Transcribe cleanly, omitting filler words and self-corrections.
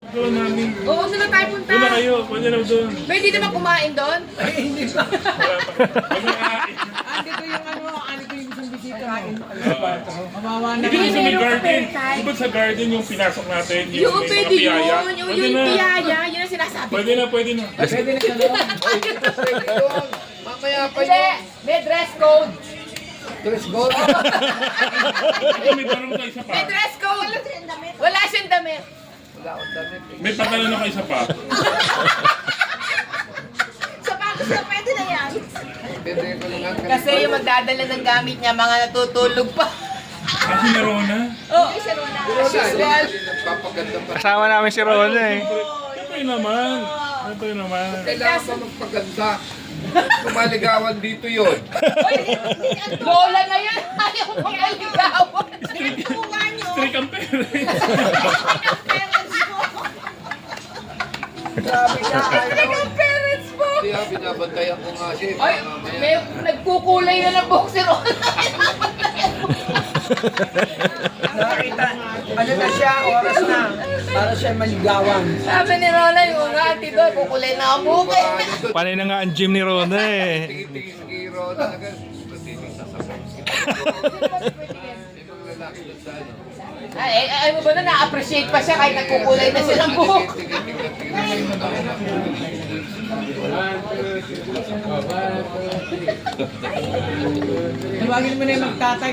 Doon namin. Oo, saan na tayo punta? Doon na kayo. Pwede na doon. Pwede naman kumain doon? Ay, hindi pa. Wala pa. Pwede na kain. Andito yung andito yung isang bisita mo. Kawawa na. Hindi Hindi, sa may meron garden. pa tayo. Di ba sa garden yung pinasok natin? Yung may mga pwede piyaya? yun. Yung Pwede na. piyaya, yun ang sinasabi. Pwede na, pwede na. Pwede na sa loob. Mamaya pa Hindi, yun. may dress code. Dress gold. Ito may tanong ka isa pa. May dress code. Wala siyang damit. Wala akong damit. May pangalan na ka isa pa. Sapatos na pwede na yan. Pwede ko lang ang Kasi yung magdadala ng gamit niya, mga natutulog pa. Kasi na Rona. Oo, si Rona. Usual. nagpapaganda pa. Kasama namin si Rona eh. Siyempre naman. Siyempre naman. Kailangan pa magpaganda. Kumaligawan dito yun. Lola na yan. Ayaw mo maligawan. Strict ang parents. Grabe ka. Talaga ang parents mo. Kaya binabantayan ko nga siya. Ay, may nagkukulay na ng buhok si Rona. Nakita. Ano na siya, oras na. Para siya maligawan. Sabi ni Rona, yung ate doon, kukulay na ang buhok eh. Panay na nga ang gym ni Rona eh. Tingin-tingin si Hero talaga. Patinig sa sabang. Ibang lalaki doon sa ano. Ay mo ba na na-appreciate pa siya kahit nagkukulay na siya ng buhok? Tawagin mo na yung magtatay.